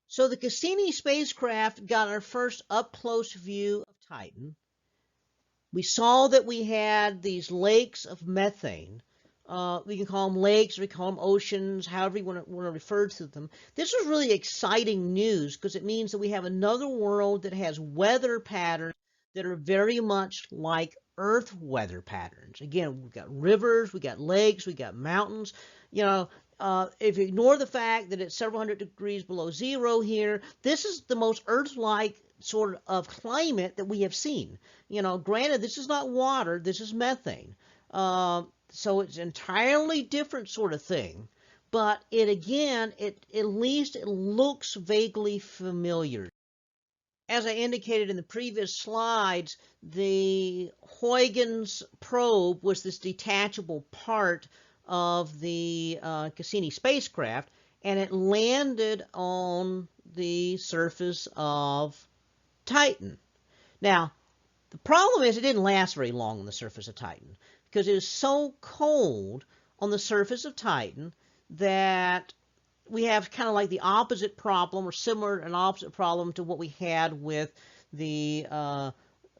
So the Cassini spacecraft got our first up-close view of Titan. We saw that we had these lakes of methane. We can call them lakes, we call them oceans, however you want to refer to them. This was really exciting news because it means that we have another world that has weather patterns that are very much like Earth weather patterns. Again, we've got rivers, we got lakes, we got mountains. You know, if you ignore the fact that it's several hundred degrees below zero here, this is the most Earth-like sort of climate that we have seen. You know, granted, this is not water, this is methane. So it's entirely different sort of thing. But it again, at least it looks vaguely familiar. As I indicated in the previous slides, the Huygens probe was this detachable part of the Cassini spacecraft, and it landed on the surface of Titan. Now, the problem is it didn't last very long on the surface of Titan because it is so cold on the surface of Titan that we have kind of like the opposite problem, or similar an opposite problem to what we had with the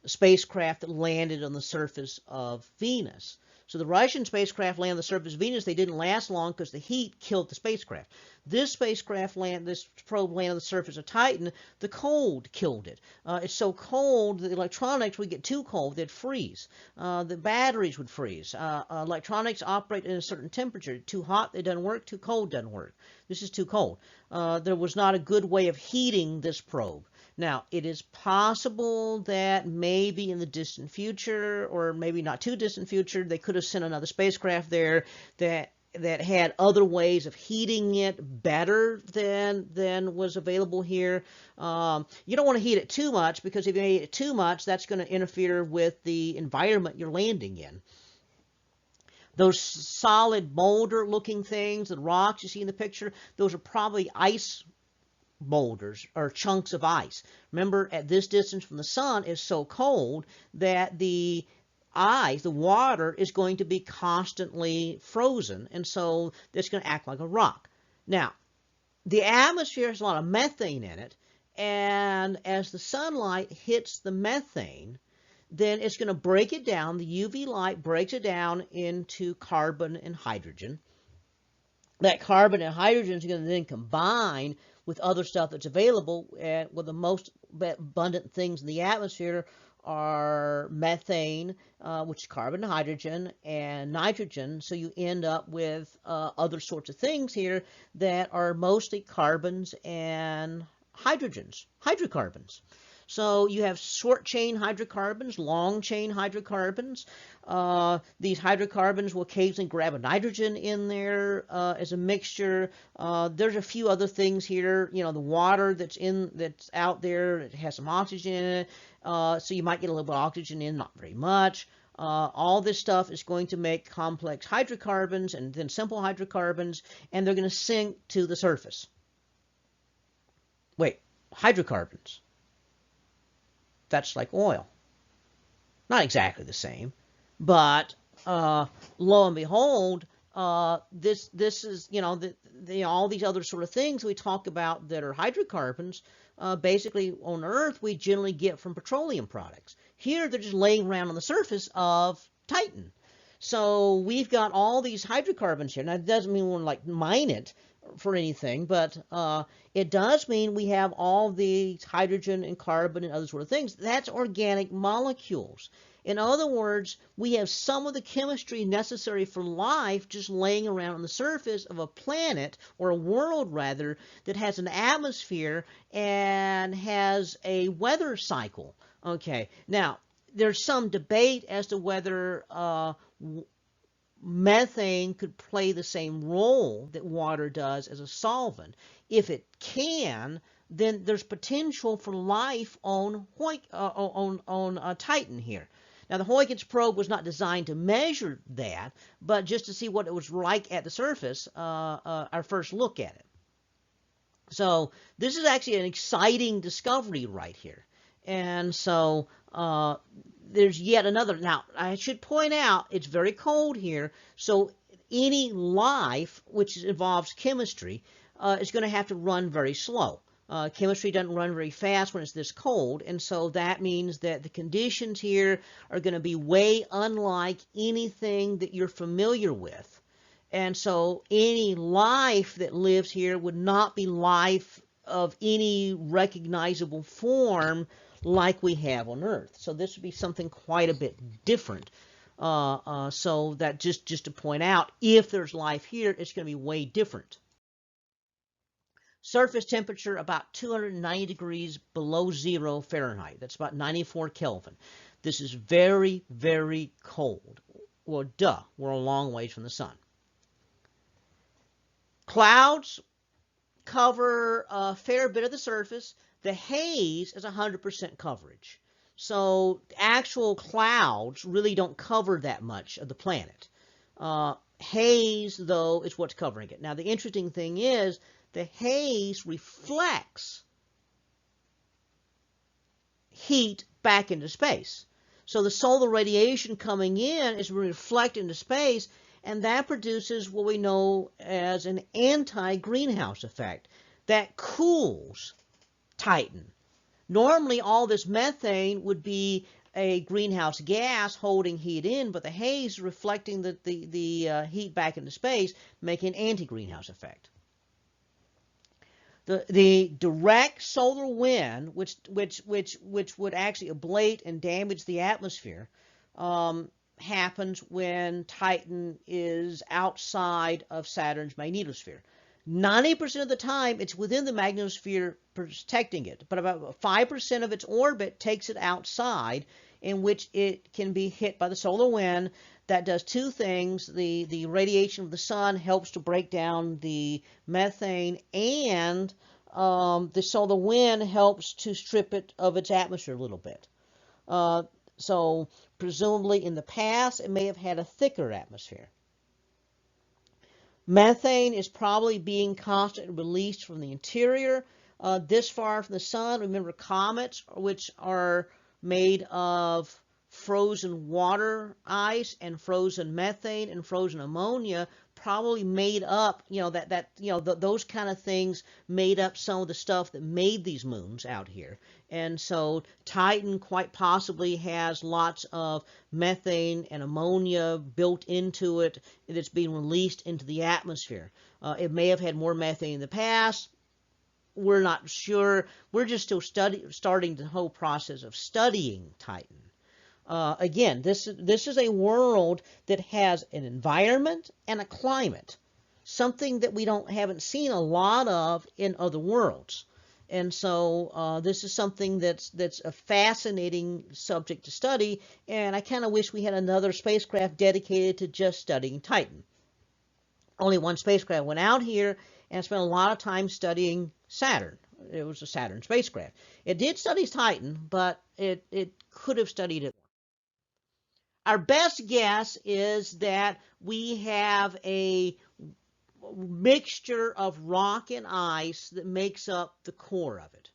spacecraft that landed on the surface of Venus. So the Russian spacecraft landed on the surface of Venus. They didn't last long because the heat killed the spacecraft. This probe landed on the surface of Titan. The cold killed it. It's so cold that the electronics would get too cold, they'd freeze. The batteries would freeze. Electronics operate at a certain temperature. Too hot, it doesn't work. Too cold, doesn't work. This is too cold. There was not a good way of heating this probe. Now, it is possible that maybe in the distant future, or maybe not too distant future, they could have sent another spacecraft there that had other ways of heating it better than was available here. You don't want to heat it too much, because if you heat it too much, that's going to interfere with the environment you're landing in. Those solid boulder-looking things, the rocks you see in the picture, those are probably ice boulders or chunks of ice. Remember, at this distance from the sun, it's so cold that the ice, the water, is going to be constantly frozen, and so it's going to act like a rock. Now, the atmosphere has a lot of methane in it, and as the sunlight hits the methane, then it's going to break it down. The UV light breaks it down into carbon and hydrogen. That carbon and hydrogen is going to then combine with other stuff that's available. Well, the most abundant things in the atmosphere are methane, which is carbon and hydrogen, and nitrogen. So you end up with other sorts of things here that are mostly carbons and hydrocarbons. So you have short-chain hydrocarbons, long-chain hydrocarbons. These hydrocarbons will occasionally grab a nitrogen in there as a mixture. There's a few other things here. You know, the water that's out there, it has some oxygen in it. So you might get a little bit of oxygen in, not very much. All this stuff is going to make complex hydrocarbons and then simple hydrocarbons, and they're going to sink to the surface. Wait, hydrocarbons. That's like oil. Not exactly the same, but lo and behold, this is, you know, all these other sort of things we talk about that are hydrocarbons. Basically, on Earth, we generally get from petroleum products. Here, they're just laying around on the surface of Titan. So we've got all these hydrocarbons here. Now, it doesn't mean we want to like mine it for anything, but it does mean we have all the hydrogen and carbon and other sort of things. That's organic molecules. In other words, we have some of the chemistry necessary for life just laying around on the surface of a planet, or a world rather, that has an atmosphere and has a weather cycle. Okay, now there's some debate as to whether methane could play the same role that water does as a solvent. If it can, then there's potential for life on Titan here. Now, the Huygens probe was not designed to measure that, but just to see what it was like at the surface, our first look at it. So this is actually an exciting discovery right here. And so there's yet another. Now, I should point out, it's very cold here, so any life which involves chemistry is going to have to run very slow. Chemistry doesn't run very fast when it's this cold, and so that means that the conditions here are going to be way unlike anything that you're familiar with. And so any life that lives here would not be life of any recognizable form like we have on Earth. So this would be something quite a bit different. So that just to point out, if there's life here, it's going to be way different. Surface temperature about 290 degrees below 0 Fahrenheit. That's about 94 Kelvin. This is very, very cold. Well, duh, we're a long ways from the sun. Clouds cover a fair bit of the surface. The haze is 100% coverage. So actual clouds really don't cover that much of the planet. Haze, though, is what's covering it. Now, the interesting thing is the haze reflects heat back into space. So the solar radiation coming in is reflected into space, and that produces what we know as an anti-greenhouse effect that cools Titan. Normally, all this methane would be a greenhouse gas holding heat in, but the haze reflecting the heat back into space, making an anti-greenhouse effect. The direct solar wind, which would actually ablate and damage the atmosphere, happens when Titan is outside of Saturn's magnetosphere. 90% of the time, it's within the magnetosphere protecting it, but about 5% of its orbit takes it outside, in which it can be hit by the solar wind. That does two things. The radiation of the sun helps to break down the methane, and the solar wind helps to strip it of its atmosphere a little bit. So presumably in the past, it may have had a thicker atmosphere. Methane is probably being constantly released from the interior. This far from the sun, remember comets, which are made of frozen water ice and frozen methane and frozen ammonia, probably made up, those kind of things made up some of the stuff that made these moons out here. And so Titan quite possibly has lots of methane and ammonia built into it that's being released into the atmosphere. It may have had more methane in the past. We're not sure. We're just still starting the whole process of studying Titan. Again, this is a world that has an environment and a climate, something that we haven't seen a lot of in other worlds. And so this is something that's a fascinating subject to study, and I kind of wish we had another spacecraft dedicated to just studying Titan. Only one spacecraft went out here and spent a lot of time studying Saturn. It was a Saturn spacecraft. It did study Titan, but it could have studied it. Our best guess is that we have a mixture of rock and ice that makes up the core of it.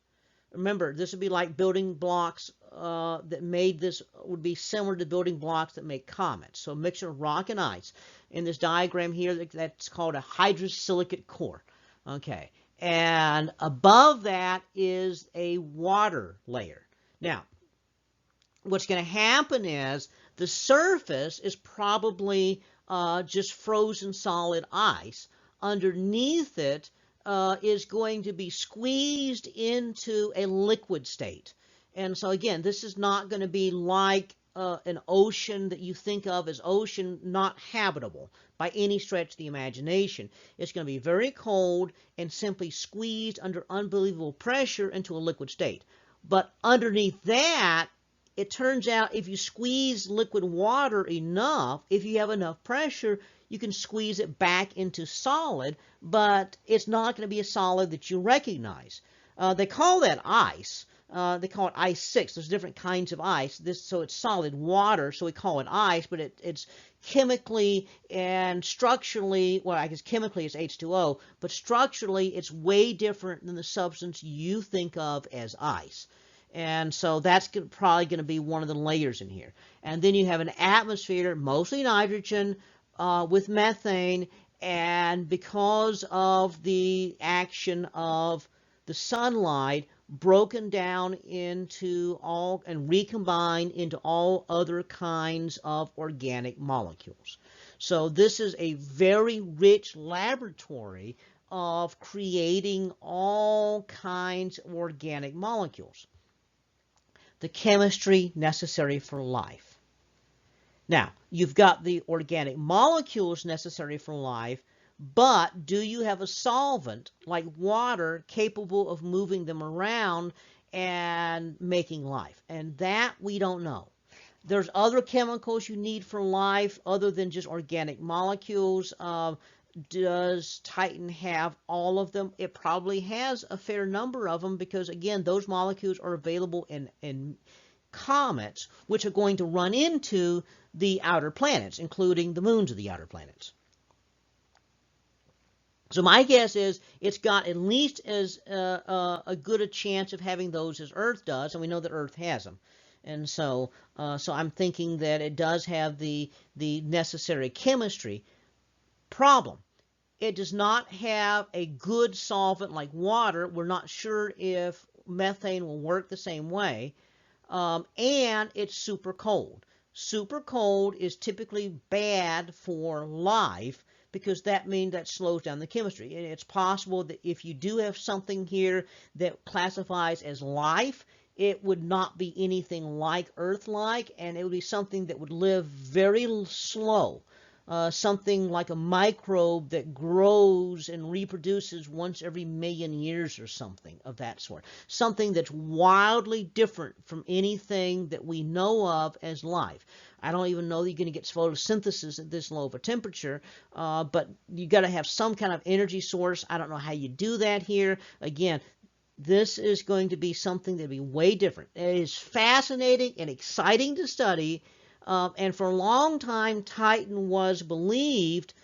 Remember, this would be like building blocks that made this would be similar to building blocks that make comets. So a mixture of rock and ice. In this diagram here, that's called a hydrosilicate core. Okay, and above that is a water layer. Now, what's going to happen is the surface is probably just frozen solid ice. Underneath it is going to be squeezed into a liquid state. And so again, this is not going to be like an ocean that you think of as ocean, not habitable by any stretch of the imagination. It's going to be very cold and simply squeezed under unbelievable pressure into a liquid state. But underneath that, it turns out if you squeeze liquid water enough, if you have enough pressure, you can squeeze it back into solid, but it's not going to be a solid that you recognize. They call that ice. They call it ice 6. There's different kinds of ice. So it's solid water, so we call it ice, but it's chemically and structurally, well, I guess chemically it's H2O, but structurally it's way different than the substance you think of as ice. And so that's probably going to be one of the layers in here. And then you have an atmosphere, mostly nitrogen, with methane, and because of the action of the sunlight broken down into all and recombined into all other kinds of organic molecules. So this is a very rich laboratory of creating all kinds of organic molecules. The chemistry necessary for life. Now, you've got the organic molecules necessary for life, but do you have a solvent like water capable of moving them around and making life? And that we don't know. There's other chemicals you need for life other than just organic molecules. Does Titan have all of them? It probably has a fair number of them because, again, those molecules are available in comets, which are going to run into the outer planets, including the moons of the outer planets. So my guess is it's got at least as a good a chance of having those as Earth does, and we know that Earth has them. And so I'm thinking that it does have the necessary chemistry. Problem: it does not have a good solvent like water. We're not sure if methane will work the same way. And it's super cold. Super cold is typically bad for life because that means that slows down the chemistry. And it's possible that if you do have something here that classifies as life, it would not be anything like Earth-like, and it would be something that would live very slow. Something like a microbe that grows and reproduces once every million years or something of that sort. Something that's wildly different from anything that we know of as life. I don't even know that you're going to get photosynthesis at this low of a temperature, but you got to have some kind of energy source. I don't know how you do that here. Again, this is going to be something that will be way different. It is fascinating and exciting to study. And for a long time, Titan was believed,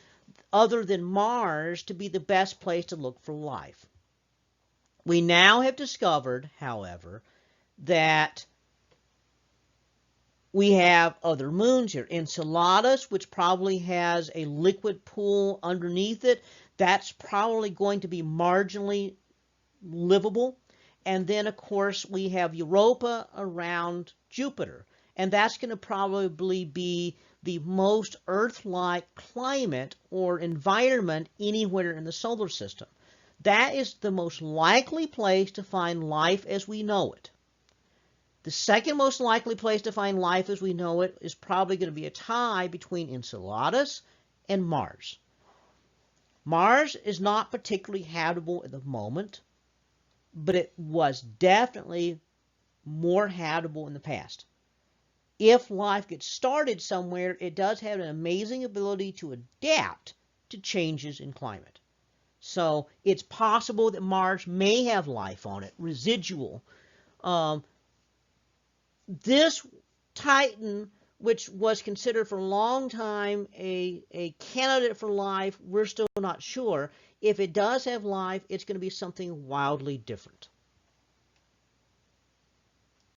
other than Mars, to be the best place to look for life. We now have discovered, however, that we have other moons here. Enceladus, which probably has a liquid pool underneath it, that's probably going to be marginally livable. And then, of course, we have Europa around Jupiter. And that's going to probably be the most Earth-like climate or environment anywhere in the solar system. That is the most likely place to find life as we know it. The second most likely place to find life as we know it is probably going to be a tie between Enceladus and Mars. Mars is not particularly habitable at the moment, but it was definitely more habitable in the past. If life gets started somewhere, it does have an amazing ability to adapt to changes in climate. So it's possible that Mars may have life on it, residual. This Titan, which was considered for a long time a candidate for life, we're still not sure. If it does have life, it's going to be something wildly different.